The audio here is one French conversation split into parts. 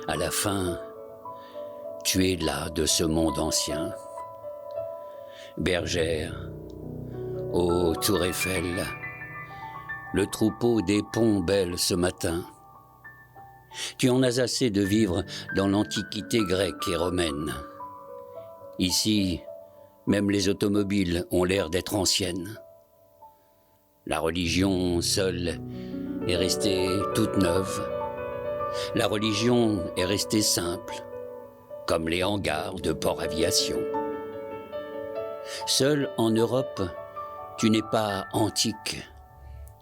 À la fin, tu es là de ce monde ancien. Bergère, ô tour Eiffel, le troupeau des ponts belle ce matin. Tu en as assez de vivre dans l'antiquité grecque et romaine. Ici, même les automobiles ont l'air d'être anciennes. La religion seule est restée toute neuve. La religion est restée simple, comme les hangars de Port Aviation. Seul en Europe, tu n'es pas antique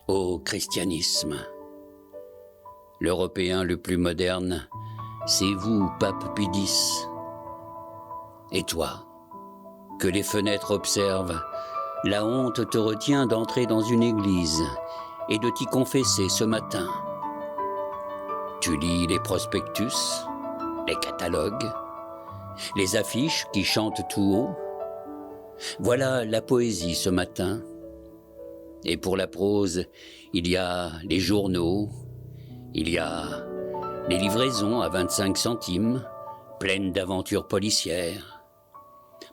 au christianisme. L'Européen le plus moderne, c'est vous, pape Pie X. Et toi, que les fenêtres observent, la honte te retient d'entrer dans une église et de t'y confesser ce matin. Tu lis les prospectus, les catalogues, les affiches qui chantent tout haut. Voilà la poésie ce matin. Et pour la prose, il y a les journaux, il y a les livraisons à 25 centimes, pleines d'aventures policières,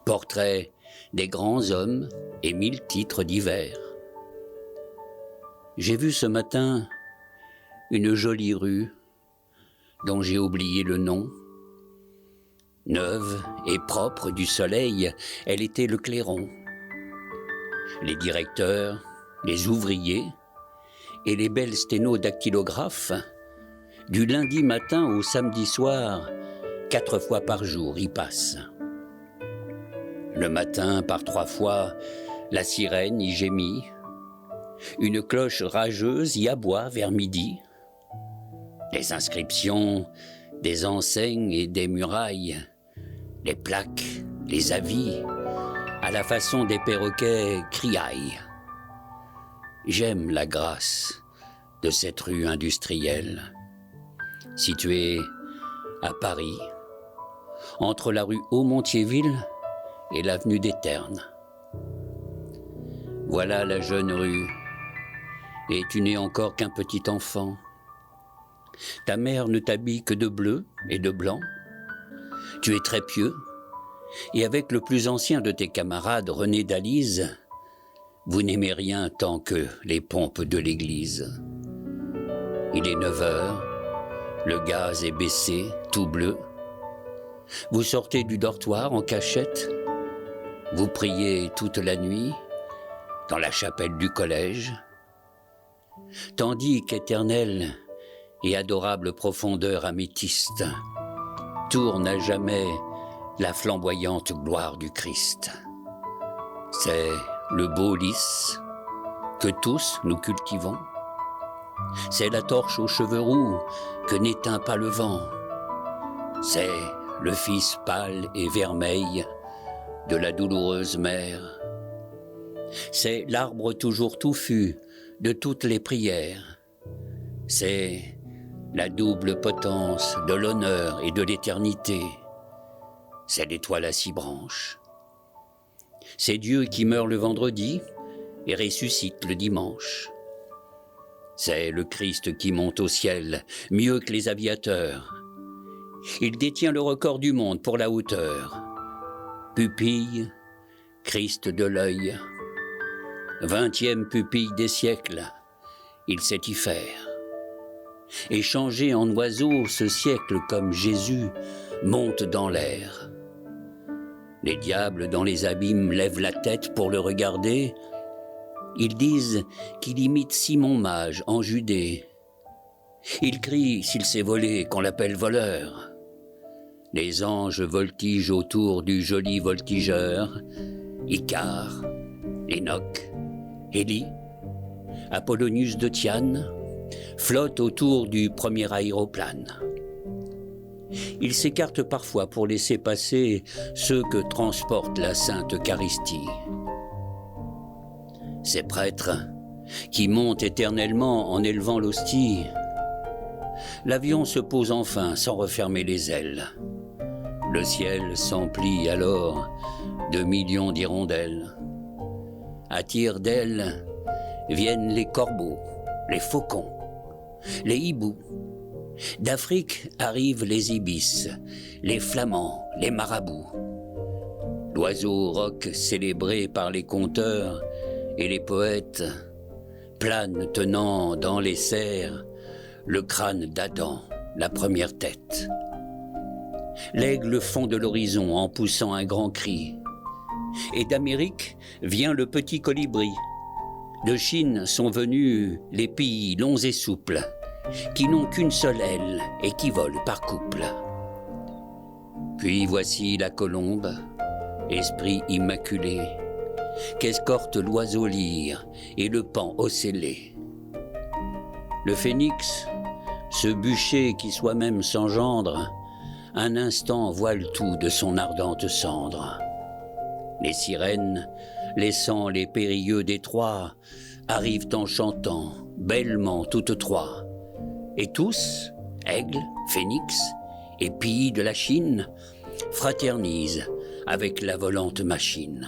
portraits des grands hommes et 1000 titres divers. J'ai vu ce matin une jolie rue dont j'ai oublié le nom. Neuve et propre du soleil, elle était le clairon. Les directeurs, les ouvriers et les belles sténodactylographes, du lundi matin au samedi soir, 4 fois par jour y passent. Le matin, par 3 fois, la sirène y gémit. Une cloche rageuse y aboie vers midi. Les inscriptions des enseignes et des murailles, les plaques, les avis, à la façon des perroquets, criaillent. J'aime la grâce de cette rue industrielle, située à Paris, entre la rue Aumont-Thiéville et l'avenue des Ternes. Voilà la jeune rue, et tu n'es encore qu'un petit enfant. Ta mère ne t'habille que de bleu et de blanc. Tu es très pieux, et avec le plus ancien de tes camarades, René Dalise, vous n'aimez rien tant que les pompes de l'église. Il est 9 heures, le gaz est baissé, tout bleu. Vous sortez du dortoir en cachette, vous priez toute la nuit dans la chapelle du collège, tandis qu'éternelle et adorable profondeur améthyste tourne à jamais la flamboyante gloire du Christ. C'est le beau lys que tous nous cultivons. C'est la torche aux cheveux roux que n'éteint pas le vent. C'est le fils pâle et vermeil de la douloureuse mère. C'est l'arbre toujours touffu de toutes les prières. C'est la double potence de l'honneur et de l'éternité. C'est l'étoile à 6 branches. C'est Dieu qui meurt le vendredi et ressuscite le dimanche. C'est le Christ qui monte au ciel, mieux que les aviateurs. Il détient le record du monde pour la hauteur. Pupille, Christ de l'œil. 20e pupille des siècles, il sait y faire. Et changer en oiseau ce siècle comme Jésus monte dans l'air. Les diables dans les abîmes lèvent la tête pour le regarder. Ils disent qu'il imite Simon Mage en Judée. Il crie s'il s'est volé qu'on l'appelle voleur. Les anges voltigent autour du joli voltigeur. Icare, Enoch, Élie, Apollonius de Tyane flottent autour du premier aéroplane. Ils s'écartent parfois pour laisser passer ceux que transporte la Sainte Eucharistie. Ces prêtres qui montent éternellement en élevant l'hostie. L'avion se pose enfin sans refermer les ailes. Le ciel s'emplit alors de millions d'hirondelles. À tire d'ailes viennent les corbeaux, les faucons, les hiboux, D'Afrique arrivent les ibis, les flamands, les marabouts. L'oiseau roc célébré par les conteurs et les poètes plane tenant dans les serres le crâne d'Adam, la première tête. L'aigle fond de l'horizon en poussant un grand cri. Et d'Amérique vient le petit colibri. De Chine sont venus les pays longs et souples, qui n'ont qu'une seule aile et qui volent par couple. Puis voici la colombe, esprit immaculé, qu'escorte l'oiseau lyre et le paon ocellé. Le phénix, ce bûcher qui soi-même s'engendre, un instant voile tout de son ardente cendre. Les sirènes, laissant les périlleux détroits, arrivent en chantant, bellement toutes trois. Et tous, aigles, phénix et pilles de la Chine, fraternisent avec la volante machine.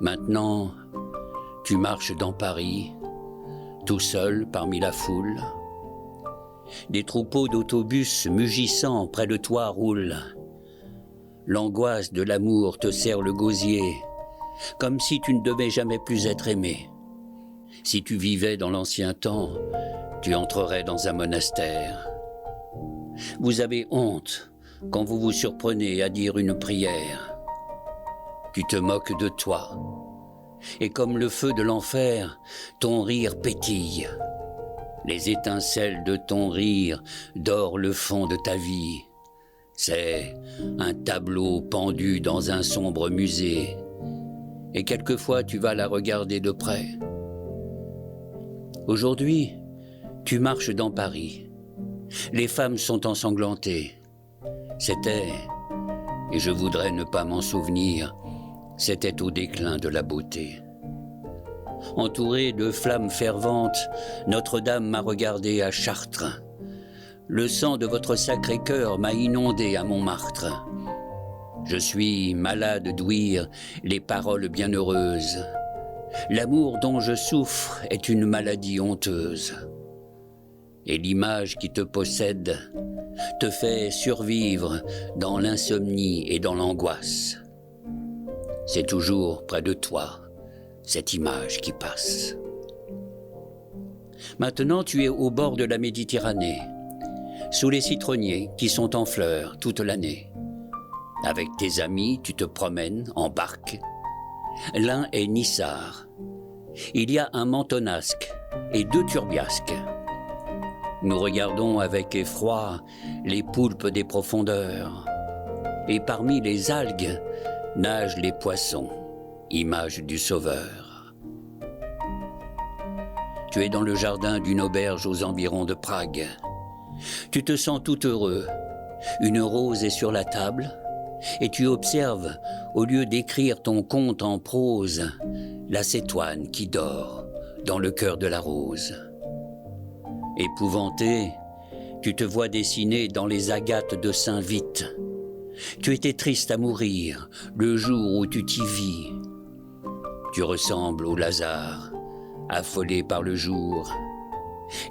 Maintenant, tu marches dans Paris, tout seul parmi la foule. Des troupeaux d'autobus mugissant près de toi roulent. L'angoisse de l'amour te serre le gosier, comme si tu ne devais jamais plus être aimé. Si tu vivais dans l'ancien temps, tu entrerais dans un monastère. Vous avez honte quand vous vous surprenez à dire une prière. Tu te moques de toi, et comme le feu de l'enfer, ton rire pétille. Les étincelles de ton rire dorent le fond de ta vie. C'est un tableau pendu dans un sombre musée, et quelquefois tu vas la regarder de près. Aujourd'hui, tu marches dans Paris. Les femmes sont ensanglantées. C'était, et je voudrais ne pas m'en souvenir, c'était au déclin de la beauté. Entourée de flammes ferventes, Notre-Dame m'a regardé à Chartres. Le sang de votre sacré cœur m'a inondé à Montmartre. Je suis malade d'ouïr les paroles bienheureuses. L'amour dont je souffre est une maladie honteuse. Et l'image qui te possède te fait survivre dans l'insomnie et dans l'angoisse. C'est toujours près de toi, cette image qui passe. Maintenant, tu es au bord de la Méditerranée, sous les citronniers qui sont en fleurs toute l'année. Avec tes amis, tu te promènes en barque. L'un est Nissar. Il y a un mentonasque et 2 turbiasques. Nous regardons avec effroi les poulpes des profondeurs. Et parmi les algues nagent les poissons, image du Sauveur. Tu es dans le jardin d'une auberge aux environs de Prague. Tu te sens tout heureux. Une rose est sur la table et tu observes, au lieu d'écrire ton conte en prose, la cétoine qui dort dans le cœur de la rose. Épouvanté, tu te vois dessiner dans les agates de Saint-Vite. Tu étais triste à mourir le jour où tu t'y vis. Tu ressembles au Lazare, affolé par le jour.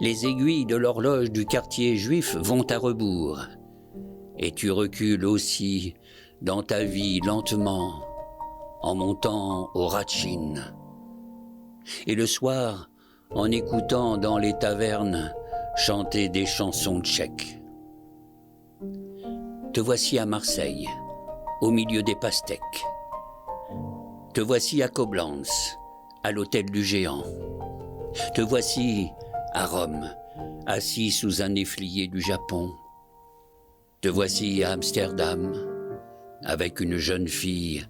Les aiguilles de l'horloge du quartier juif vont à rebours. Et tu recules aussi dans ta vie lentement, en montant au Ratchin. Et le soir, en écoutant dans les tavernes chanter des chansons tchèques. Te voici à Marseille, au milieu des pastèques. Te voici à Coblence, à l'hôtel du Géant. Te voici à Rome, assis sous un efflier du Japon. Te voici à Amsterdam, avec une jeune fille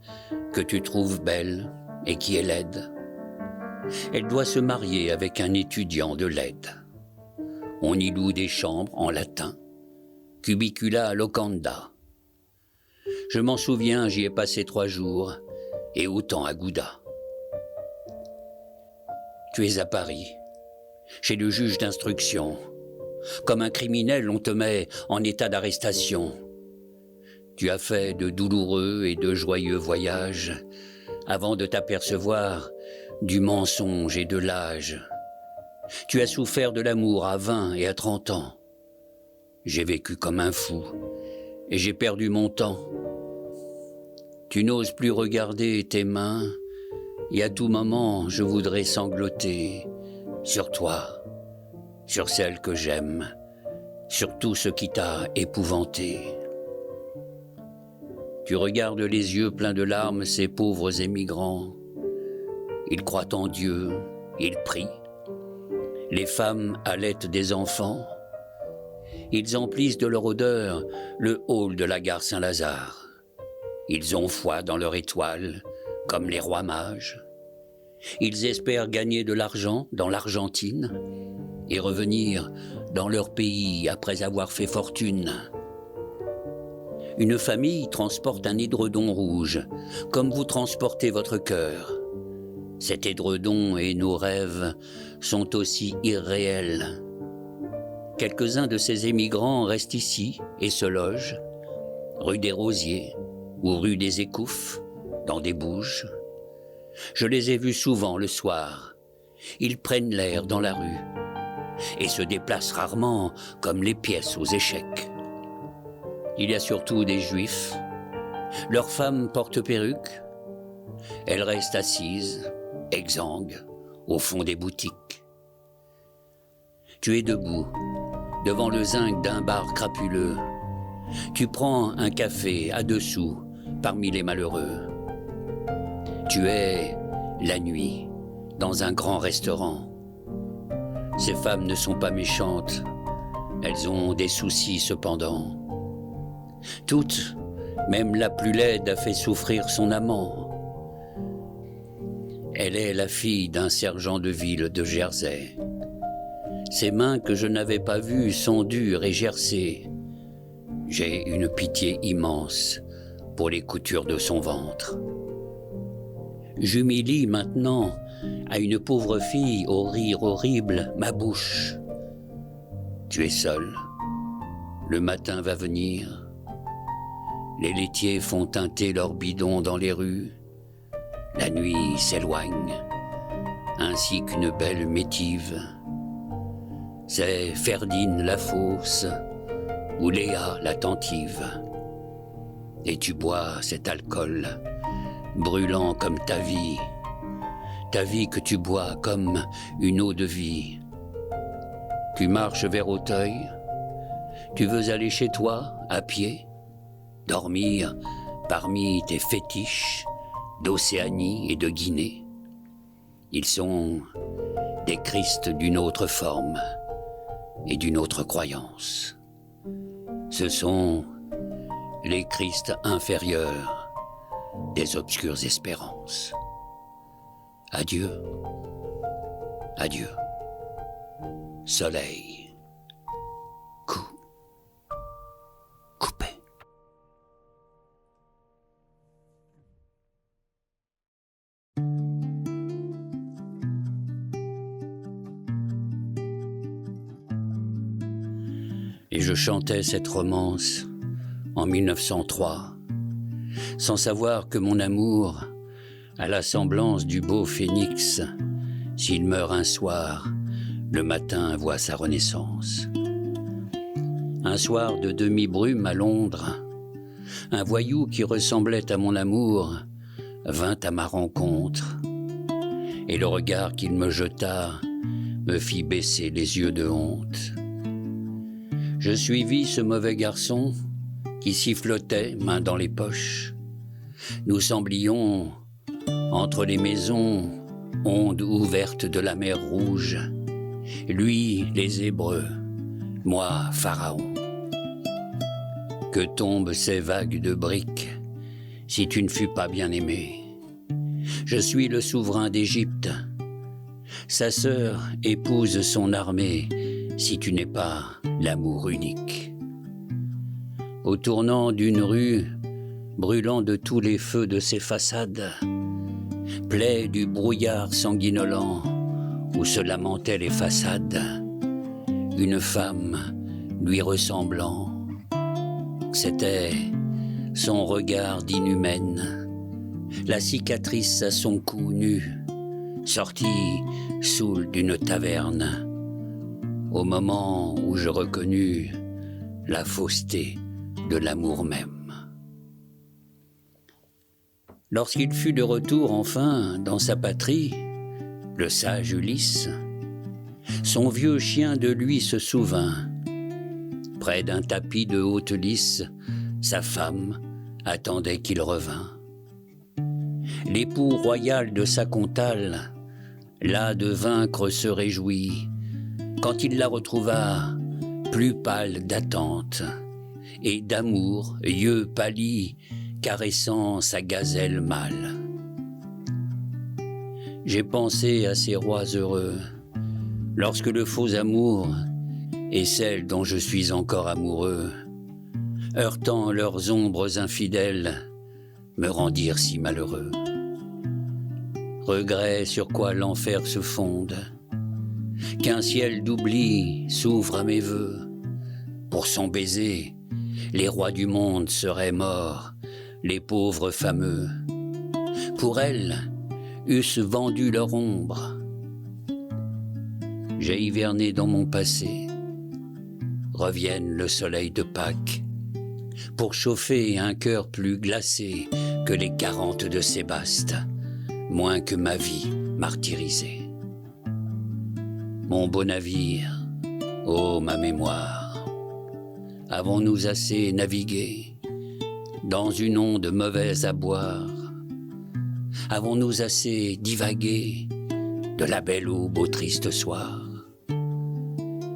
que tu trouves belle et qui est laide. Elle doit se marier avec un étudiant de l'aide. On y loue des chambres en latin, cubicula locanda. Je m'en souviens, j'y ai passé 3 jours, et autant à Gouda. Tu es à Paris, chez le juge d'instruction. Comme un criminel, on te met en état d'arrestation. Tu as fait de douloureux et de joyeux voyages avant de t'apercevoir du mensonge et de l'âge. Tu as souffert de l'amour à 20 et à 30 ans. J'ai vécu comme un fou et j'ai perdu mon temps. Tu n'oses plus regarder tes mains et à tout moment je voudrais sangloter sur toi, sur celle que j'aime, sur tout ce qui t'a épouvanté. Tu regardes les yeux pleins de larmes ces pauvres émigrants. Ils croient en Dieu, ils prient. Les femmes allaitent des enfants. Ils emplissent de leur odeur le hall de la gare Saint-Lazare. Ils ont foi dans leur étoile, comme les rois mages. Ils espèrent gagner de l'argent dans l'Argentine et revenir dans leur pays après avoir fait fortune. Une famille transporte un édredon rouge, comme vous transportez votre cœur. Cet édredon et nos rêves sont aussi irréels. Quelques-uns de ces émigrants restent ici et se logent, rue des Rosiers ou rue des Écouffes, dans des bouges. Je les ai vus souvent le soir. Ils prennent l'air dans la rue et se déplacent rarement comme les pièces aux échecs. Il y a surtout des Juifs. Leurs femmes portent perruque. Elles restent assises, exsangues, au fond des boutiques. Tu es debout, devant le zinc d'un bar crapuleux. Tu prends un café à 2 sous parmi les malheureux. Tu es la nuit, dans un grand restaurant. Ces femmes ne sont pas méchantes, elles ont des soucis cependant. Toutes, même la plus laide, a fait souffrir son amant. Elle est la fille d'un sergent de ville de Jersey. Ses mains que je n'avais pas vues sont dures et gercées. J'ai une pitié immense pour les coutures de son ventre. J'humilie maintenant à une pauvre fille au rire horrible ma bouche. Tu es seul. Le matin va venir. Les laitiers font teinter leurs bidons dans les rues. La nuit s'éloigne, ainsi qu'une belle métive. C'est Ferdine la fausse ou Léa l'attentive. Et tu bois cet alcool, brûlant comme ta vie que tu bois comme une eau de vie. Tu marches vers Auteuil, tu veux aller chez toi à pied, dormir parmi tes fétiches d'Océanie et de Guinée. Ils sont des Christs d'une autre forme et d'une autre croyance. Ce sont les Christs inférieurs des obscures espérances. Adieu, adieu, soleil, coupé. Et je chantais cette romance en 1903, sans savoir que mon amour a la semblance du beau phénix. S'il meurt un soir, le matin voit sa renaissance. Un soir de demi-brume à Londres, un voyou qui ressemblait à mon amour vint à ma rencontre, et le regard qu'il me jeta me fit baisser les yeux de honte. Je suivis ce mauvais garçon qui sifflotait, main dans les poches. Nous semblions, entre les maisons, ondes ouvertes de la mer Rouge. Lui, les Hébreux, moi, Pharaon. Que tombent ces vagues de briques si tu ne fus pas bien aimé. Je suis le souverain d'Égypte. Sa sœur épouse son armée si tu n'es pas l'amour unique. Au tournant d'une rue, brûlant de tous les feux de ses façades, plaie du brouillard sanguinolent où se lamentaient les façades, une femme lui ressemblant. C'était son regard d'inhumaine, la cicatrice à son cou nu, sorti saoul d'une taverne, au moment où je reconnus la fausseté de l'amour même. Lorsqu'il fut de retour enfin dans sa patrie, le sage Ulysse, son vieux chien de lui se souvint. Près d'un tapis de haute lisse, sa femme attendait qu'il revînt. L'époux royal de sa comtale, là de vaincre se réjouit, quand il la retrouva plus pâle d'attente, et d'amour, yeux pâlis, caressant sa gazelle mâle. J'ai pensé à ces rois heureux, lorsque le faux amour et celle dont je suis encore amoureux, heurtant leurs ombres infidèles, me rendirent si malheureux. Regret sur quoi l'enfer se fonde, qu'un ciel d'oubli s'ouvre à mes vœux. Pour son baiser, les rois du monde seraient morts, les pauvres fameux. Pour elle, eussent vendu leur ombre. J'ai hiverné dans mon passé, revienne le soleil de Pâques, pour chauffer un cœur plus glacé que les 40 de Sébaste, moins que ma vie martyrisée. Mon beau navire, ô ma mémoire, avons-nous assez navigué dans une onde mauvaise à boire? Avons-nous assez divagué de la belle aube au triste soir?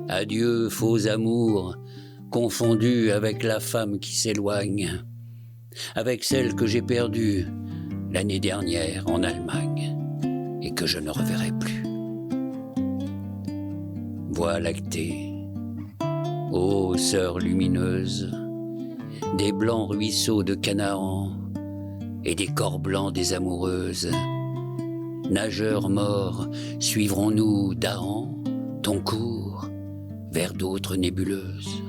Adieu, faux amour, confondu avec la femme qui s'éloigne, avec celle que j'ai perdue l'année dernière en Allemagne et que je ne reverrai plus. Voie lactée, ô sœur lumineuse, des blancs ruisseaux de Canaan et des corps blancs des amoureuses, nageurs morts, suivrons-nous d'Ahan ton cours vers d'autres nébuleuses?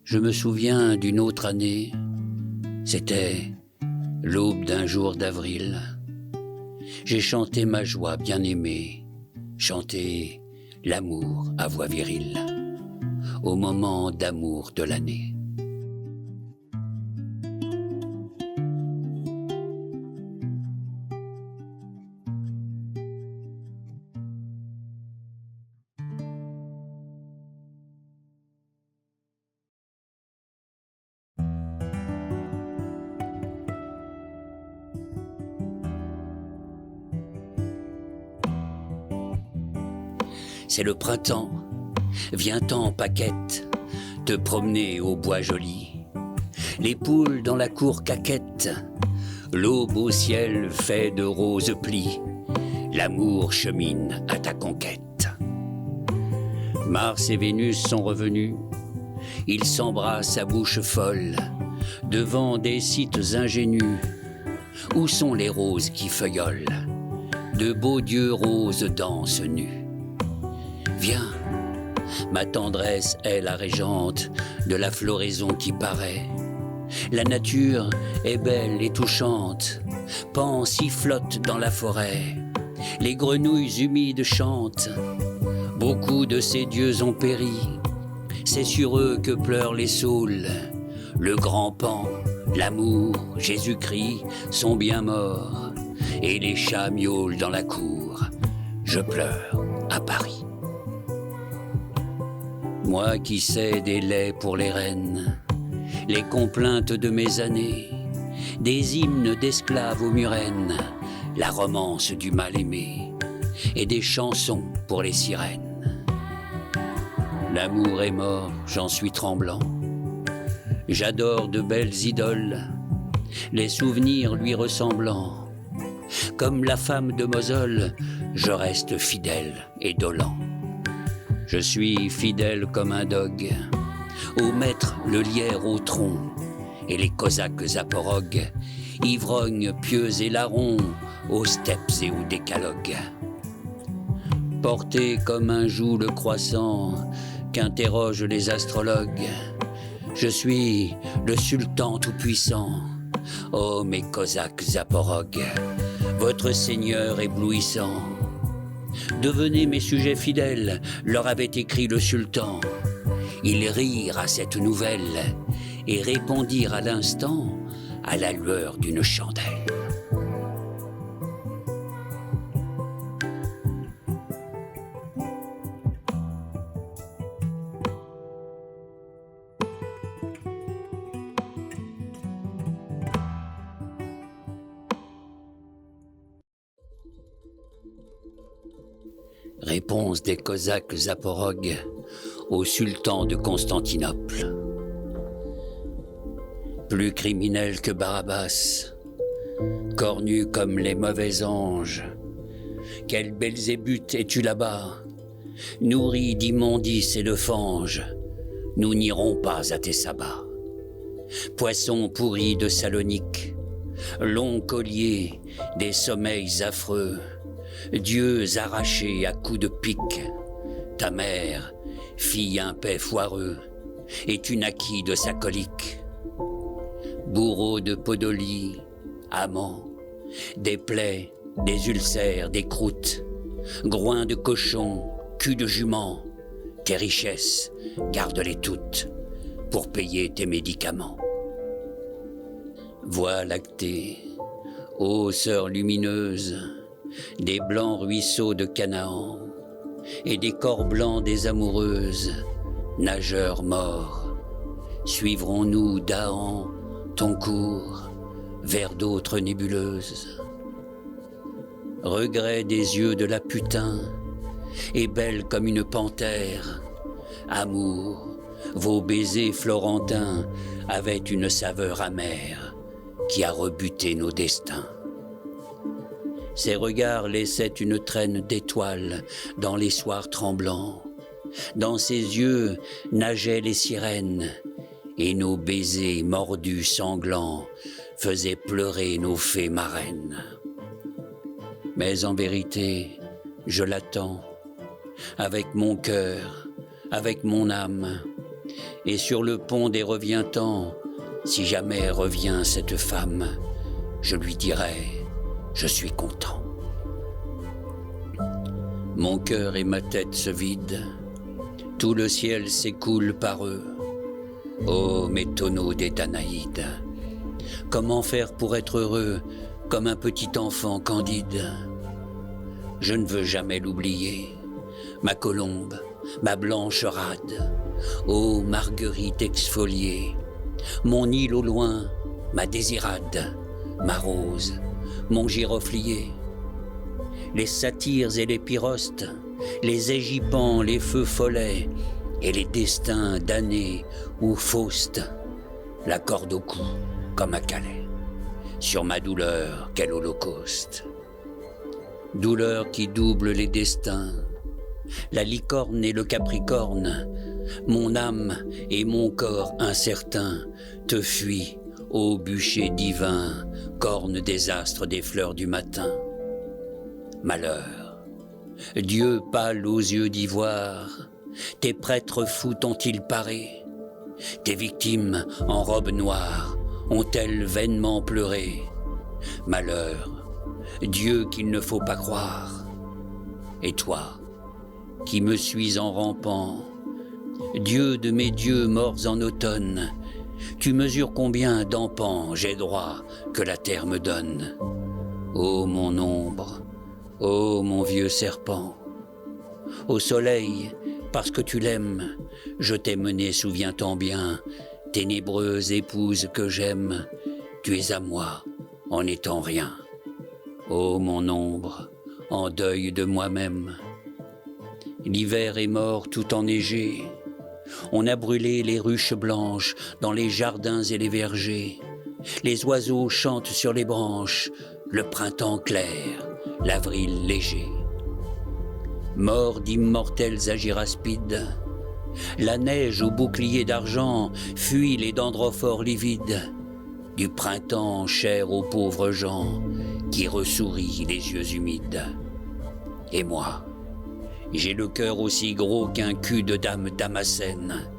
Je me souviens d'une autre année, c'était l'aube d'un jour d'avril. J'ai chanté ma joie bien-aimée, chanté l'amour à voix virile, au moment d'amour de l'année. C'est le printemps, viens-t'en en paquette, te promener au bois joli. Les poules dans la cour caquettent, l'aube au ciel fait de roses plis. L'amour chemine à ta conquête. Mars et Vénus sont revenus, ils s'embrassent à bouche folle, devant des sites ingénus. Où sont les roses qui feuillolent? De beaux dieux roses dansent nus. Viens, ma tendresse est la régente de la floraison qui paraît. La nature est belle et touchante, Pan sifflote dans la forêt. Les grenouilles humides chantent, beaucoup de ces dieux ont péri. C'est sur eux que pleurent les saules. Le grand Pan, l'amour, Jésus-Christ sont bien morts. Et les chats miaulent dans la cour. Je pleure à Paris. Moi qui sais des laits pour les reines, les complaintes de mes années, des hymnes d'esclaves aux murennes, la romance du mal-aimé, et des chansons pour les sirènes. L'amour est mort, j'en suis tremblant. J'adore de belles idoles, les souvenirs lui ressemblant. Comme la femme de Mosole, je reste fidèle et dolent. Je suis fidèle comme un dogue, au maître le lierre au tronc, et les cosaques zaporogues, ivrognes pieux et larrons, aux steppes et aux décalogues. Porté comme un joug le croissant, qu'interrogent les astrologues, je suis le sultan tout-puissant. Oh mes cosaques zaporogues, votre Seigneur éblouissant. Devenez mes sujets fidèles, leur avait écrit le sultan. Ils rirent à cette nouvelle et répondirent à l'instant à la lueur d'une chandelle. Réponse des Cosaques zaporogues au sultan de Constantinople. Plus criminel que Barabbas, cornu comme les mauvais anges, quel Belzébuth es-tu là-bas, nourri d'immondices et de fanges, nous n'irons pas à tes sabbats. Poisson pourri de Salonique, long collier des sommeils affreux, dieux arrachés à coups de pique, ta mère, fille un paix foireux, et tu naquis de sa colique. Bourreau de Podolie, amant, des plaies, des ulcères, des croûtes, groin de cochon, cul de jument, tes richesses, garde-les toutes pour payer tes médicaments. Voie lactée, ô sœur lumineuse, des blancs ruisseaux de Canaan et des corps blancs des amoureuses, nageurs morts, suivrons-nous d'Ahan ton cours vers d'autres nébuleuses? Regret des yeux de la putain et belle comme une panthère, amour, vos baisers florentins avaient une saveur amère qui a rebuté nos destins. Ses regards laissaient une traîne d'étoiles dans les soirs tremblants. Dans ses yeux nageaient les sirènes, et nos baisers mordus sanglants faisaient pleurer nos fées marraines. Mais en vérité, je l'attends, avec mon cœur, avec mon âme, et sur le pont des reviens-temps, si jamais revient cette femme, je lui dirai: je suis content. Mon cœur et ma tête se vident, tout le ciel s'écoule par eux. Ô mes tonneaux des Danaïdes, comment faire pour être heureux comme un petit enfant candide? Je ne veux jamais l'oublier, ma colombe, ma blanche rade, ô marguerite exfoliée, mon île au loin, ma désirade, ma rose, mon giroflier. Les satyres et les pyrostes, les égypans, les feux follets, et les destins damnés ou faustes, la corde au cou, comme à Calais, sur ma douleur, quel holocauste. Douleur qui double les destins, la licorne et le capricorne, mon âme et mon corps incertain te fuient, ô bûcher divin, corne des astres des fleurs du matin. Malheur, Dieu pâle aux yeux d'ivoire, tes prêtres fous t'ont-ils paré? Tes victimes en robe noire ont-elles vainement pleuré? Malheur, Dieu qu'il ne faut pas croire. Et toi, qui me suis en rampant, Dieu de mes dieux morts en automne, tu mesures combien d'empans j'ai droit que la terre me donne? Ô mon ombre, ô mon vieux serpent, au soleil, parce que tu l'aimes, je t'ai mené, souviens-t'en bien, ténébreuse épouse que j'aime, tu es à moi, en étant rien. Ô mon ombre, en deuil de moi-même. L'hiver est mort tout enneigé, on a brûlé les ruches blanches dans les jardins et les vergers. Les oiseaux chantent sur les branches, le printemps clair, l'avril léger. Mort d'immortels agiraspides, la neige au bouclier d'argent fuit les dendrophores livides du printemps cher aux pauvres gens qui ressourit les yeux humides. Et moi, j'ai le cœur aussi gros qu'un cul de dame damascène.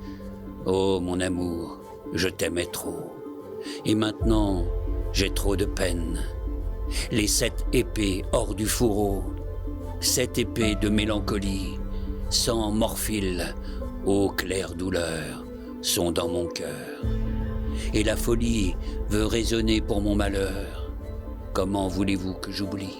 Oh mon amour, je t'aimais trop, et maintenant j'ai trop de peine. les 7 épées hors du fourreau, 7 épées de mélancolie, sans morphile, ô claire douleur, sont dans mon cœur. Et la folie veut résonner pour mon malheur. Comment voulez-vous que j'oublie ?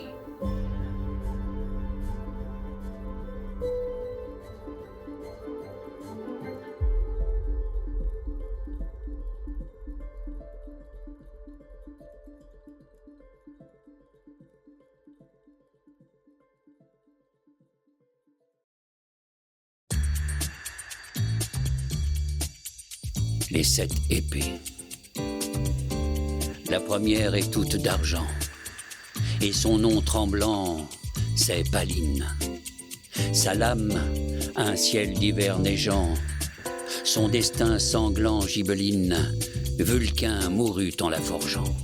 Les 7 épées. La première est toute d'argent, et son nom tremblant, c'est Paline. Sa lame, un ciel d'hiver neigeant, son destin sanglant gibeline, Vulcain mourut en la forgeant.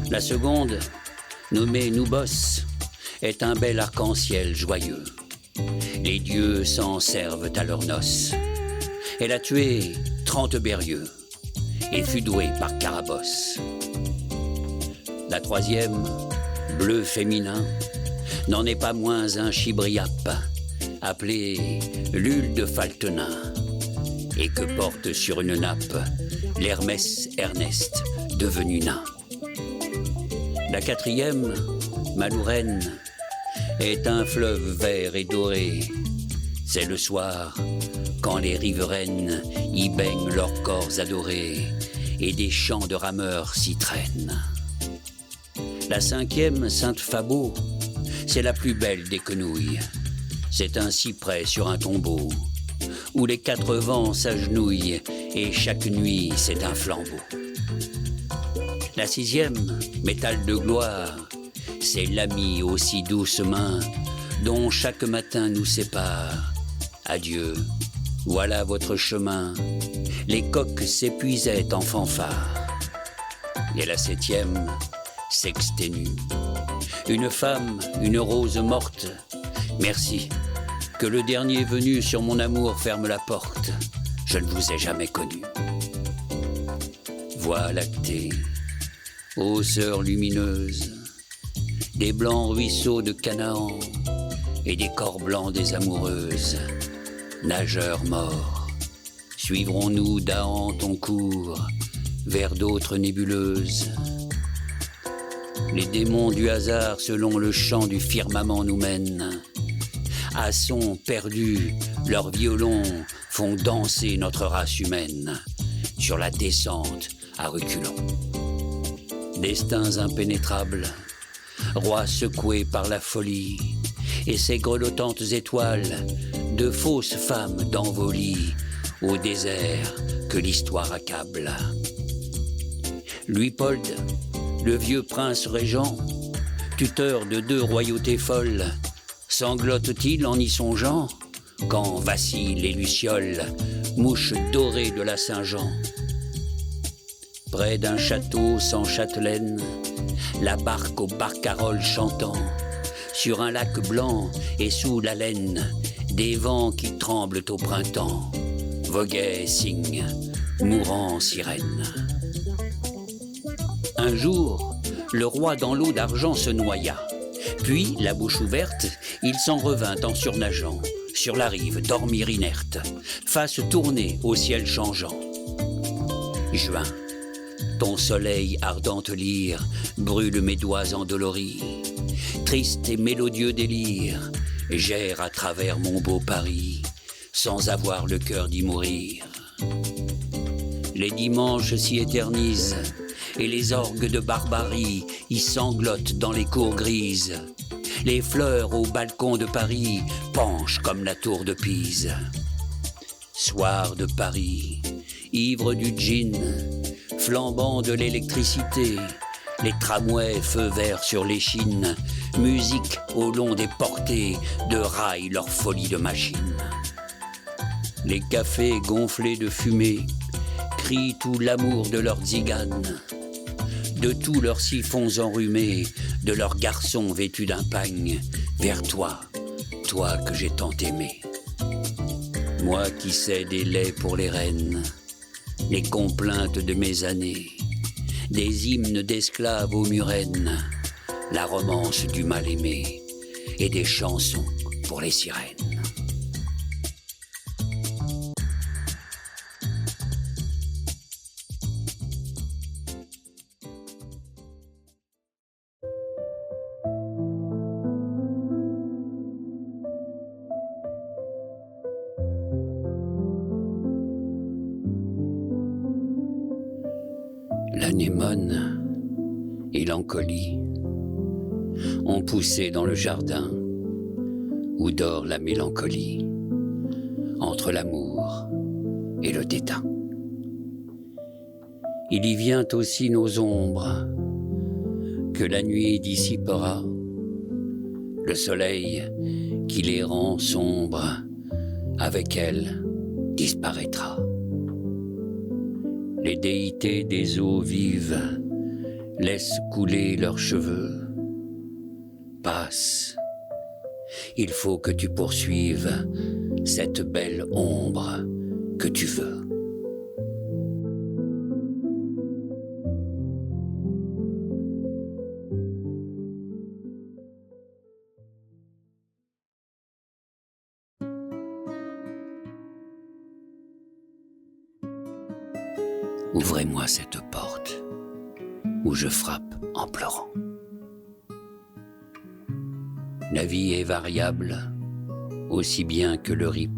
La seconde, nommée Noubos, est un bel arc-en-ciel joyeux. Les dieux s'en servent à leurs noces. Elle a tué 30 Bérieux et fut douée par Carabosse. La troisième, bleu féminin, n'en est pas moins un chibriape, appelé l'Hule de Faltenin, et que porte sur une nappe l'Hermès Ernest, devenu nain. La quatrième, Malourène, est un fleuve vert et doré. C'est le soir, quand les riveraines y baignent leurs corps adorés, et des chants de rameurs s'y traînent. La cinquième, Sainte Fabo, c'est la plus belle des quenouilles. C'est un cyprès sur un tombeau, où les 4 vents s'agenouillent, et chaque nuit c'est un flambeau. La sixième, métal de gloire, c'est l'ami aux si douces mains, dont chaque matin nous sépare. Adieu, voilà votre chemin. Les coqs s'épuisaient en fanfare. Et la septième s'exténue. Une femme, une rose morte. Merci, que le dernier venu sur mon amour ferme la porte. Je ne vous ai jamais connu. Voie lactée, ô sœurs lumineuses, des blancs ruisseaux de Canaan et des corps blancs des amoureuses. Nageurs morts, suivrons-nous d'Ahan ton cours vers d'autres nébuleuses? Les démons du hasard selon le chant du firmament nous mènent. À son perdu, leurs violons font danser notre race humaine sur la descente à reculons. Destins impénétrables, rois secoués par la folie, et ces grelottantes étoiles, de fausses femmes d'envolie au désert que l'histoire accable. Luitpold, le vieux prince régent, tuteur de 2 royautés folles, sanglote-t-il en y songeant quand vacillent les lucioles, mouches dorées de la Saint-Jean? Près d'un château sans châtelaine, la barque aux barcaroles chantant, sur un lac blanc et sous la laine des vents qui tremblent au printemps, voguait cygne, mourant sirène. Un jour, le roi dans l'eau d'argent se noya, puis, la bouche ouverte, il s'en revint en surnageant, sur la rive dormir inerte, face tournée au ciel changeant. Juin, ton soleil ardente lyre brûle mes doigts endoloris, triste et mélodieux délire, j'erre à travers mon beau Paris, sans avoir le cœur d'y mourir. Les dimanches s'y éternisent, et les orgues de barbarie y sanglotent dans les cours grises. Les fleurs au balcon de Paris penchent comme la tour de Pise. Soir de Paris, ivre du gin, flambant de l'électricité, les tramways feu vert sur l'échine, musique au long des portées de rails leur folie de machine. Les cafés gonflés de fumée crient tout l'amour de leurs tziganes, de tous leurs siphons enrhumés, de leurs garçons vêtus d'un pagne, vers toi, toi que j'ai tant aimé. Moi qui sais des laits pour les reines, les complaintes de mes années, des hymnes d'esclaves aux murennes, la romance du mal-aimé et des chansons pour les sirènes. L'anémone et l'encolie ont poussé dans le jardin où dort la mélancolie entre l'amour et le dédain. Il y vient aussi nos ombres que la nuit dissipera, le soleil qui les rend sombres avec elle disparaîtra. Les déités des eaux vives laissent couler leurs cheveux. Passe, il faut que tu poursuives cette belle ombre que tu veux. Ouvrez-moi cette porte où je frappe en pleurant. La vie est variable, aussi bien que le rip.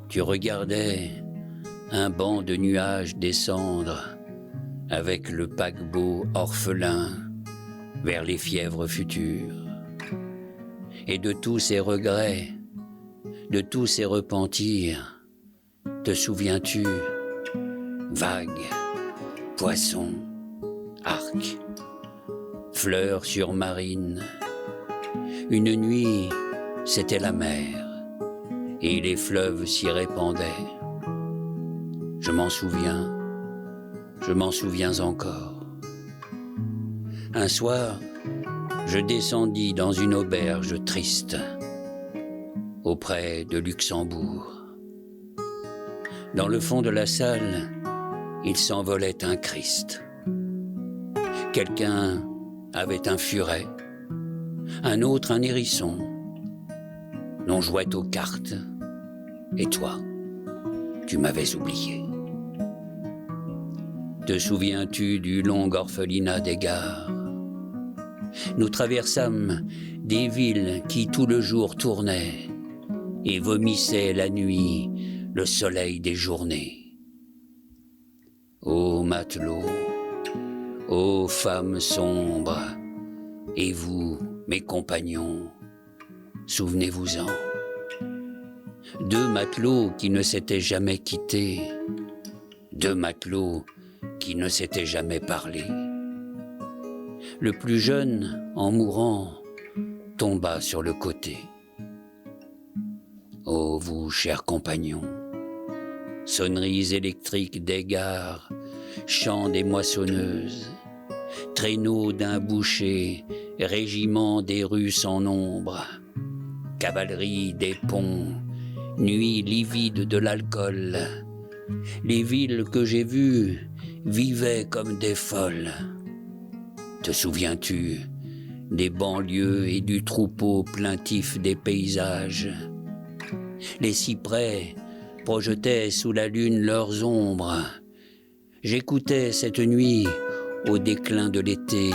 Tu regardais un banc de nuages descendre avec le paquebot orphelin vers les fièvres futures. Et de tous ces regrets, de tous ces repentirs, te souviens-tu, vagues, poissons, arcs, fleurs surmarines. Une nuit, c'était la mer, et les fleuves s'y répandaient. Je m'en souviens encore. Un soir, je descendis dans une auberge triste, auprès de Luxembourg. Dans le fond de la salle, il s'envolait un Christ. Quelqu'un avait un furet, un autre un hérisson. L'on jouait aux cartes, et toi, tu m'avais oublié. Te souviens-tu du long orphelinat des gares? Nous traversâmes des villes qui tout le jour tournaient et vomissaient la nuit le soleil des journées. Ô matelots, ô femmes sombres, et vous, mes compagnons, souvenez-vous-en. Deux matelots qui ne s'étaient jamais quittés, deux matelots qui ne s'étaient jamais parlé. Le plus jeune, en mourant, tomba sur le côté. Ô vous, chers compagnons, sonneries électriques des gares, chants des moissonneuses, traîneaux d'un boucher, régiment des rues sans nombre, cavalerie des ponts, nuit livide de l'alcool. Les villes que j'ai vues vivaient comme des folles. Te souviens-tu des banlieues et du troupeau plaintif des paysages? Les cyprès projetaient sous la lune leurs ombres. J'écoutais cette nuit, au déclin de l'été,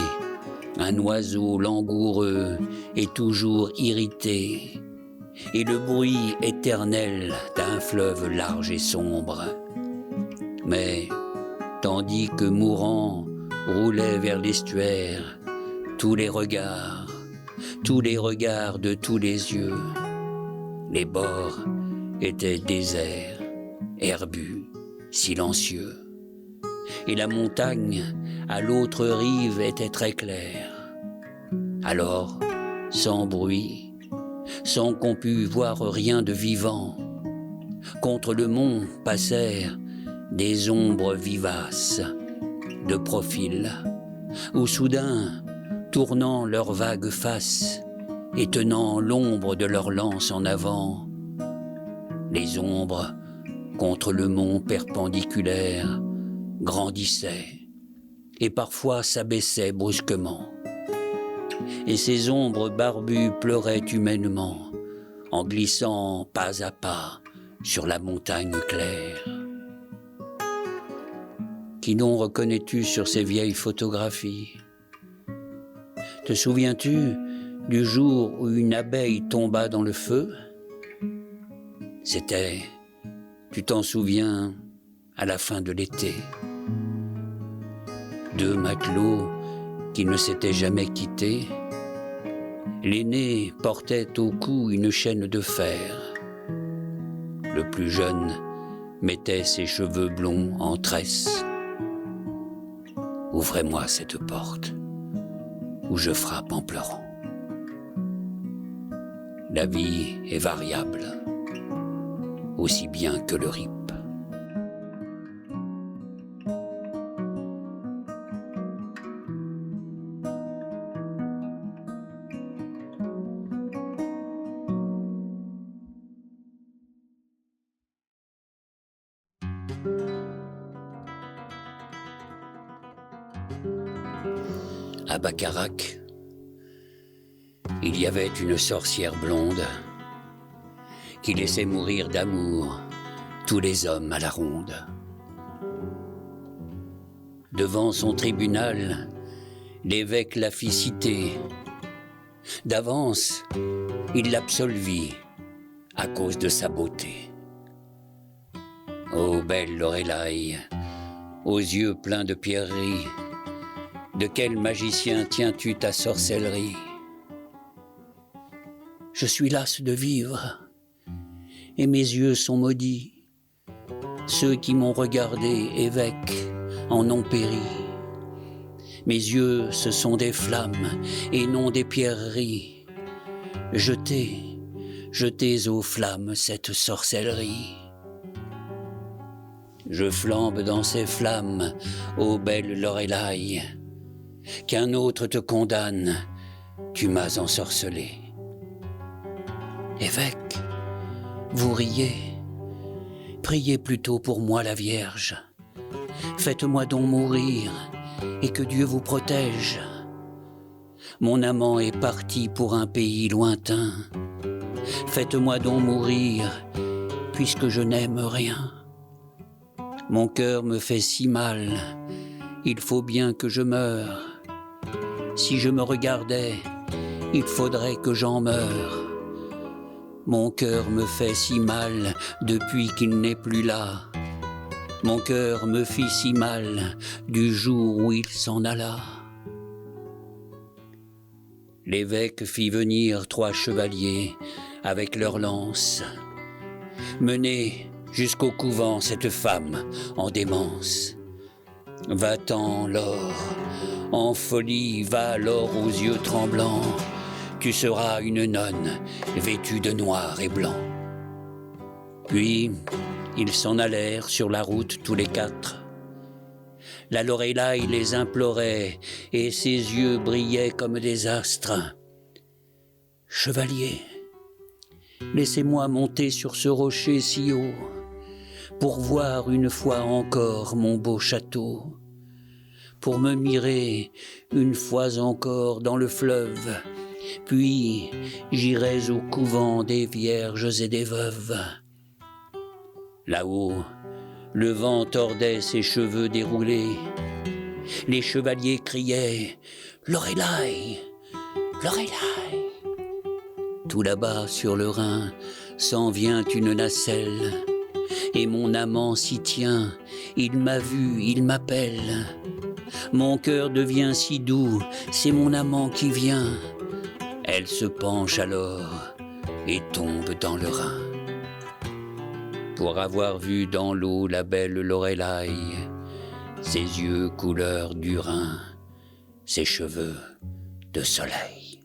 un oiseau langoureux et toujours irrité, et le bruit éternel d'un fleuve large et sombre. Mais, tandis que mourant roulaient vers l'estuaire tous les regards de tous les yeux, les bords étaient déserts, herbus, silencieux, et la montagne à l'autre rive était très claire. Alors, sans bruit, sans qu'on pût voir rien de vivant, contre le mont passèrent des ombres vivaces, de profil, où soudain, tournant leurs vagues faces et tenant l'ombre de leur lance en avant, les ombres contre le mont perpendiculaire grandissait et parfois s'abaissait brusquement. Et ces ombres barbues pleuraient humainement en glissant pas à pas sur la montagne claire. Qui donc reconnais-tu sur ces vieilles photographies? Te souviens-tu du jour où une abeille tomba dans le feu? C'était, tu t'en souviens, à la fin de l'été. Deux matelots qui ne s'étaient jamais quittés. L'aîné portait au cou une chaîne de fer. Le plus jeune mettait ses cheveux blonds en tresse. Ouvrez-moi cette porte, ou je frappe en pleurant. La vie est variable, aussi bien que le rip. À Bacharach, il y avait une sorcière blonde qui laissait mourir d'amour tous les hommes à la ronde. Devant son tribunal, l'évêque la fit citer. D'avance, il l'absolvit à cause de sa beauté. Ô belle Lorelai, aux yeux pleins de pierreries, de quel magicien tiens-tu ta sorcellerie? Je suis lasse de vivre, et mes yeux sont maudits. Ceux qui m'ont regardé évêque en ont péri. Mes yeux, ce sont des flammes et non des pierreries. Jetez, jetez aux flammes cette sorcellerie. Je flambe dans ces flammes, ô belle Lorelai. Qu'un autre te condamne, tu m'as ensorcelé. Évêque, vous riez, priez plutôt pour moi la Vierge. Faites-moi donc mourir, et que Dieu vous protège. Mon amant est parti pour un pays lointain. Faites-moi donc mourir, puisque je n'aime rien. Mon cœur me fait si mal, il faut bien que je meure. Si je me regardais, il faudrait que j'en meure. Mon cœur me fait si mal depuis qu'il n'est plus là. Mon cœur me fit si mal du jour où il s'en alla. L'évêque fit venir 3 chevaliers avec leurs lances. Menez jusqu'au couvent cette femme en démence. Va-t'en, Laure, en folie, va, Laure aux yeux tremblants. Tu seras une nonne, vêtue de noir et blanc. Puis, ils s'en allèrent sur la route tous les 4. La Lorelai les implorait, et ses yeux brillaient comme des astres. « Chevalier, laissez-moi monter sur ce rocher si haut, pour voir une fois encore mon beau château, pour me mirer une fois encore dans le fleuve, puis j'irai au couvent des vierges et des veuves. » Là-haut, le vent tordait ses cheveux déroulés. Les chevaliers criaient « Lorelai, Lorelai !» Tout là-bas sur le Rhin s'en vient une nacelle, et mon amant s'y tient, il m'a vu, il m'appelle. Mon cœur devient si doux, c'est mon amant qui vient. Elle se penche alors et tombe dans le Rhin. Pour avoir vu dans l'eau la belle Lorelai, ses yeux couleur du Rhin, ses cheveux de soleil.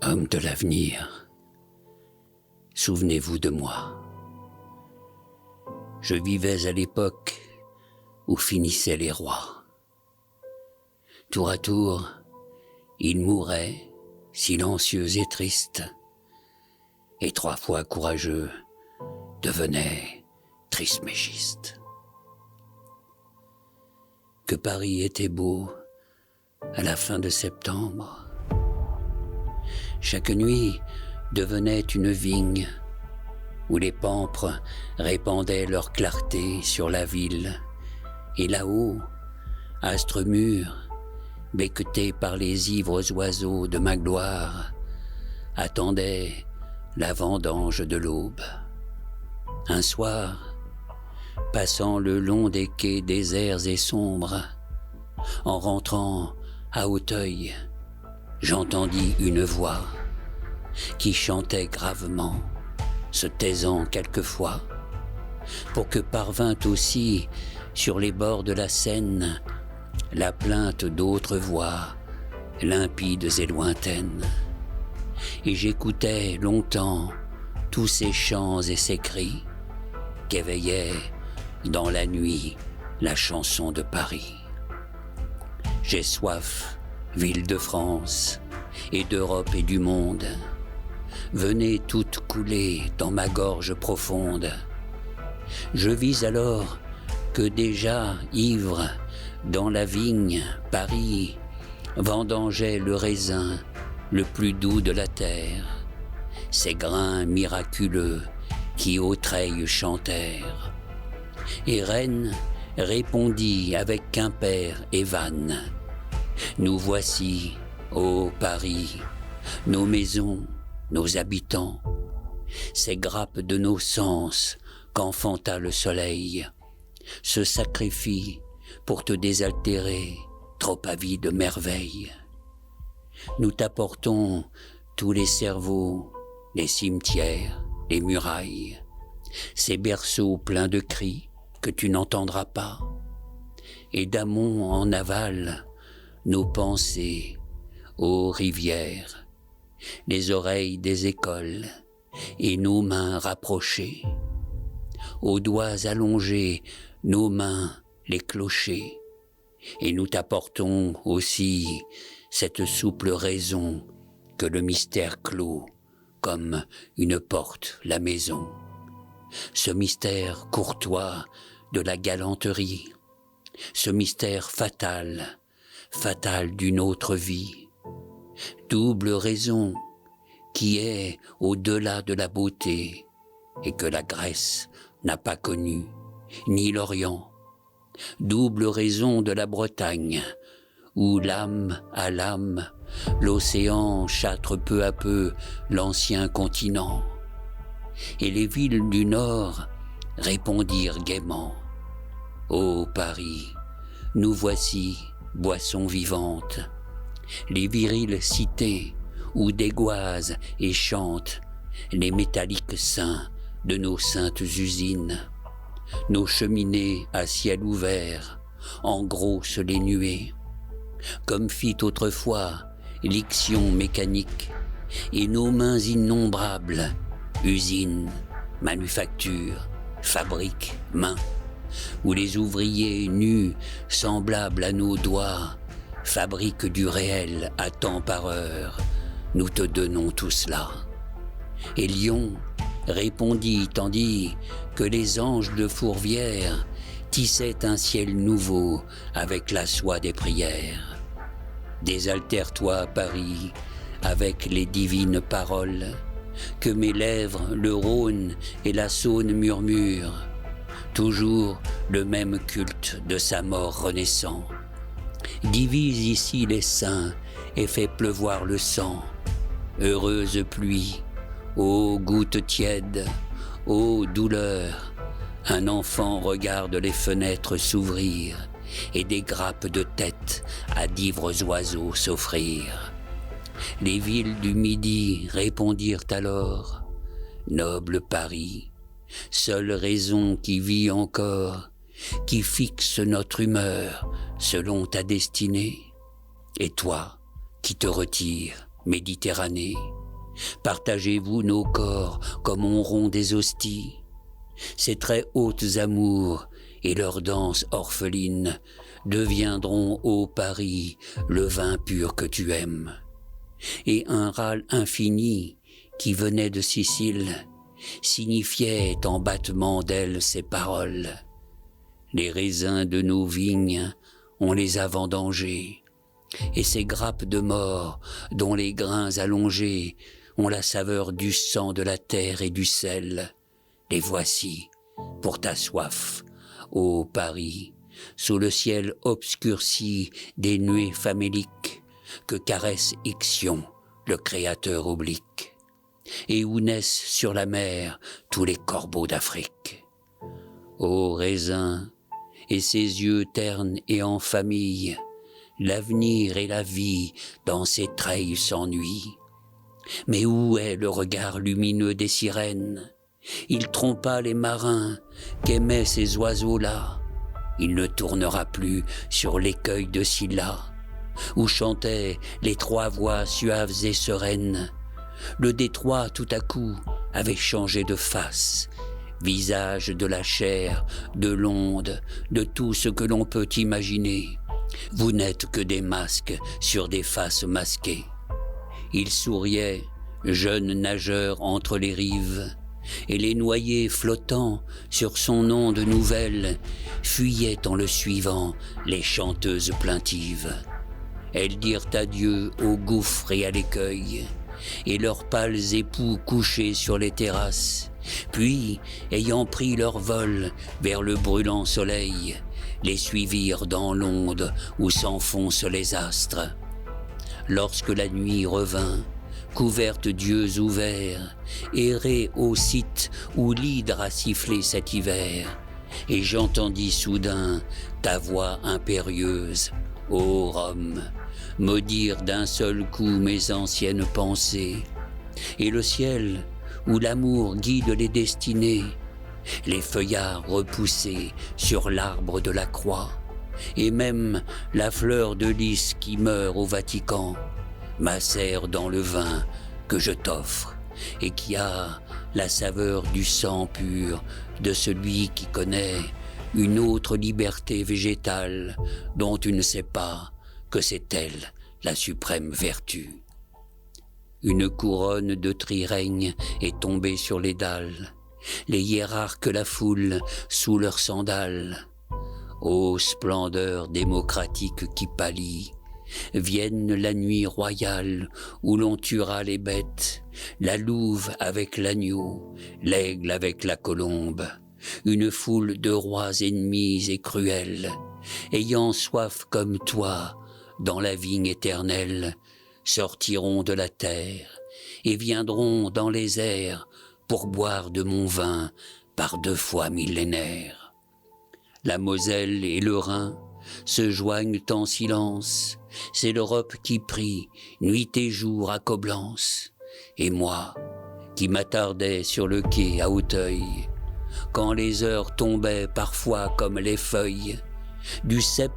Homme de l'avenir, souvenez-vous de moi. Je vivais à l'époque où finissaient les rois. Tour à tour, ils mouraient, silencieux et tristes. et 3 fois courageux, devenait Trismégiste. Que Paris était beau à la fin de septembre. Chaque nuit devenait une vigne où les pampres répandaient leur clarté sur la ville, et là-haut, astre mûr, becqueté par les ivres oiseaux de ma gloire, attendait la vendange de l'aube. Un soir, passant le long des quais déserts et sombres, en rentrant à Auteuil, j'entendis une voix qui chantait gravement, se taisant quelquefois, pour que parvint aussi sur les bords de la Seine la plainte d'autres voix, limpides et lointaines. Et j'écoutais longtemps tous ces chants et ces cris qu'éveillait dans la nuit la chanson de Paris. J'ai soif, ville de France, et d'Europe et du monde. Venez toutes couler dans ma gorge profonde. Je vis alors que déjà, ivre, dans la vigne, Paris, vendangeait le raisin le plus doux de la terre, ces grains miraculeux qui aux treilles chantèrent. Et Rennes répondit avec Quimper et Vannes. Nous voici, ô Paris, nos maisons, nos habitants, ces grappes de nos sens qu'enfanta le soleil, se sacrifient pour te désaltérer, trop avide de merveilles. Nous t'apportons tous les cerveaux, les cimetières, les murailles, ces berceaux pleins de cris que tu n'entendras pas, et d'amont en aval, nos pensées, ô rivières, les oreilles des écoles et nos mains rapprochées, aux doigts allongés, nos mains, les clochers, et nous t'apportons aussi cette souple raison que le mystère clôt comme une porte la maison. Ce mystère courtois de la galanterie, ce mystère fatal, fatal d'une autre vie, double raison qui est au-delà de la beauté et que la Grèce n'a pas connue, ni l'Orient, double raison de la Bretagne, où l'âme à l'âme, l'océan châtre peu à peu l'ancien continent, et les villes du Nord répondirent gaiement. Ô Paris, nous voici, boisson vivante, les viriles cités où dégoisent et chantent les métalliques seins de nos saintes usines, nos cheminées à ciel ouvert engrossent les nuées, comme fit autrefois l'ixion mécanique, et nos mains innombrables, usines, manufactures, fabriques, mains, où les ouvriers nus, semblables à nos doigts, fabriquent du réel à temps par heure, nous te donnons tout cela. Et Lyon répondit tandis que les anges de Fourvière tissaient un ciel nouveau avec la soie des prières. Désaltère-toi, Paris, avec les divines paroles, que mes lèvres, le Rhône et la Saône murmurent, toujours le même culte de sa mort renaissant. Divise ici les saints et fais pleuvoir le sang. Heureuse pluie, ô gouttes tièdes, ô douleur, un enfant regarde les fenêtres s'ouvrir et des grappes de tête à d'ivres oiseaux s'offrir. Les villes du Midi répondirent alors, noble Paris, seule raison qui vit encore, qui fixe notre humeur selon ta destinée. Et toi, qui te retires, Méditerranée, partagez-vous nos corps comme on rompt des hosties. Ces très hautes amours et leurs danses orphelines deviendront, ô Paris, le vin pur que tu aimes. Et un râle infini qui venait de Sicile, signifiait en battement d'ailes ces paroles. Les raisins de nos vignes, on les a vendangés, et ces grappes de mort, dont les grains allongés ont la saveur du sang de la terre et du sel, les voici pour ta soif, ô Paris, sous le ciel obscurci des nuées faméliques que caresse Ixion, le créateur oblique, et où naissent sur la mer tous les corbeaux d'Afrique. Ô raisin, et ses yeux ternes et en famille, l'avenir et la vie dans ses treilles s'ennuient. Mais où est le regard lumineux des sirènes? Il trompa les marins qu'aimaient ces oiseaux-là. Il ne tournera plus sur l'écueil de Scylla, où chantaient les trois voix suaves et sereines. Le détroit tout à coup avait changé de face, visage de la chair, de l'onde, de tout ce que l'on peut imaginer. Vous n'êtes que des masques sur des faces masquées. Il souriait, jeune nageur entre les rives, et les noyés flottant sur son onde nouvelle fuyaient en le suivant les chanteuses plaintives. Elles dirent adieu au gouffre et à l'écueil, et leurs pâles époux couchés sur les terrasses, puis, ayant pris leur vol vers le brûlant soleil, les suivirent dans l'onde où s'enfoncent les astres. Lorsque la nuit revint, couverte d'yeux ouverts, errer au site où l'hydre a sifflé cet hiver, et j'entendis soudain ta voix impérieuse, ô Rome, maudire d'un seul coup mes anciennes pensées, et le ciel, où l'amour guide les destinées, les feuillards repoussés sur l'arbre de la croix, et même la fleur de lys qui meurt au Vatican, macère dans le vin que je t'offre, et qui a la saveur du sang pur de celui qui connaît une autre liberté végétale dont tu ne sais pas que c'est elle la suprême vertu. Une couronne de trirègne est tombée sur les dalles, les hiérarques la foule sous leurs sandales. Ô splendeur démocratique qui pâlit, vienne la nuit royale où l'on tuera les bêtes, la louve avec l'agneau, l'aigle avec la colombe, une foule de rois ennemis et cruels, ayant soif comme toi dans la vigne éternelle, sortiront de la terre et viendront dans les airs pour boire de mon vin par 2 fois millénaire. La Moselle et le Rhin se joignent en silence, c'est l'Europe qui prie nuit et jour à Coblence. Et moi, qui m'attardais sur le quai à Auteuil, quand les heures tombaient parfois comme les feuilles, du cep,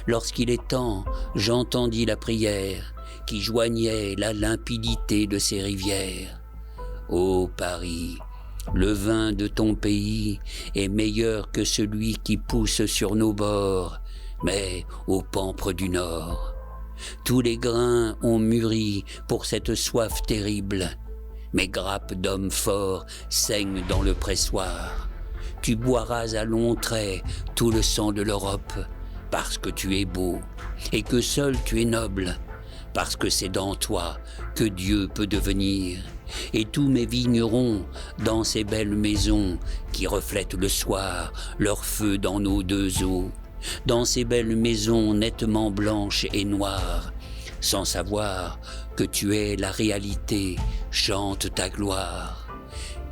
lorsqu'il est temps, j'entendis la prière qui joignait la limpidité de ces rivières. Ô Paris, le vin de ton pays est meilleur que celui qui pousse sur nos bords, mais au pampre du Nord. Tous les grains ont mûri pour cette soif terrible. Mes grappes d'hommes forts saignent dans le pressoir. Tu boiras à longs traits tout le sang de l'Europe, parce que tu es beau, et que seul tu es noble, parce que c'est dans toi que Dieu peut devenir. Et tous mes vignerons, dans ces belles maisons qui reflètent le soir leur feu dans nos 2 eaux, dans ces belles maisons nettement blanches et noires, sans savoir que tu es la réalité, chantent ta gloire.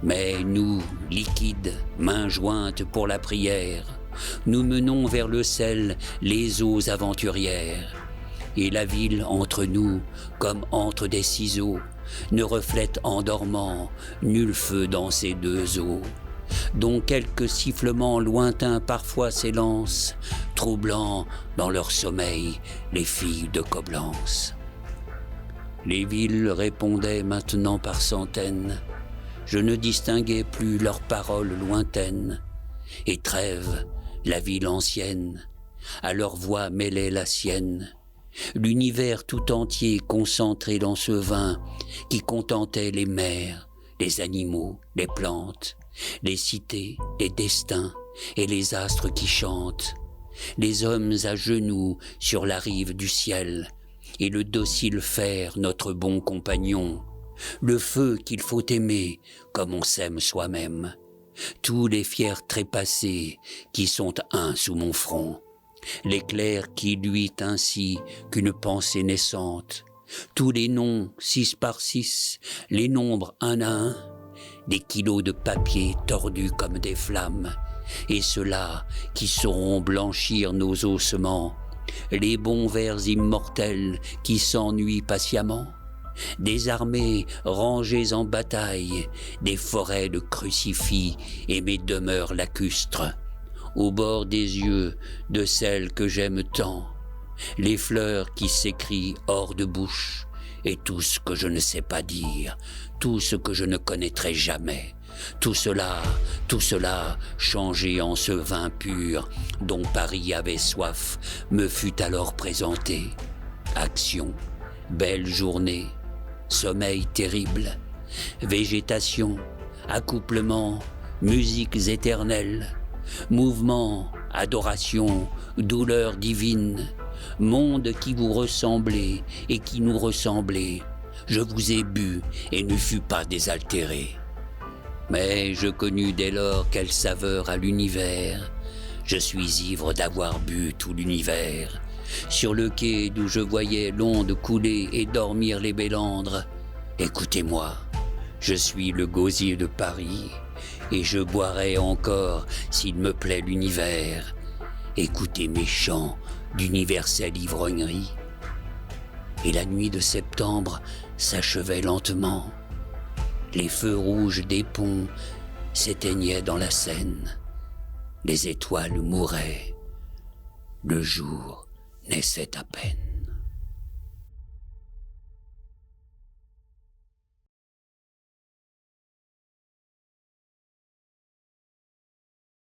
Mais nous, liquides, mains jointes pour la prière, nous menons vers le sel les eaux aventurières. Et la ville entre nous, comme entre des ciseaux, ne reflète en dormant nul feu dans ces 2 eaux, dont quelques sifflements lointains parfois s'élancent, troublant dans leur sommeil les filles de Coblence. Les villes répondaient maintenant par centaines, je ne distinguais plus leurs paroles lointaines, et Trèves, la ville ancienne, à leur voix mêlait la sienne, l'univers tout entier concentré dans ce vin qui contentait les mers, les animaux, les plantes, les cités, les destins et les astres qui chantent, les hommes à genoux sur la rive du ciel, et le docile fer, notre bon compagnon, le feu qu'il faut aimer comme on s'aime soi-même, tous les fiers trépassés qui sont un sous mon front, l'éclair qui luit ainsi qu'une pensée naissante, tous les noms 6 par 6, les nombres un à un, des kilos de papier tordus comme des flammes, et ceux-là qui sauront blanchir nos ossements, les bons vers immortels qui s'ennuient patiemment, des armées rangées en bataille, des forêts de crucifix et mes demeures lacustres, au bord des yeux de celles que j'aime tant, les fleurs qui s'écrient hors de bouche, et tout ce que je ne sais pas dire, tout ce que je ne connaîtrai jamais, tout cela changé en ce vin pur dont Paris avait soif, me fut alors présenté. Action, belle journée, sommeil terrible, végétation, accouplement, musiques éternelles, mouvement, adoration, douleur divine, monde qui vous ressemblait et qui nous ressemblait, je vous ai bu et ne fus pas désaltéré. Mais je connus dès lors quelle saveur à l'univers, je suis ivre d'avoir bu tout l'univers, sur le quai d'où je voyais l'onde couler et dormir les mélandres. Écoutez-moi, je suis le gosier de Paris, et je boirai encore s'il me plaît l'univers. Écoutez mes chants d'universelle ivrognerie. Et la nuit de septembre s'achevait lentement. Les feux rouges des ponts s'éteignaient dans la Seine. Les étoiles mouraient. Le jour naissait à peine.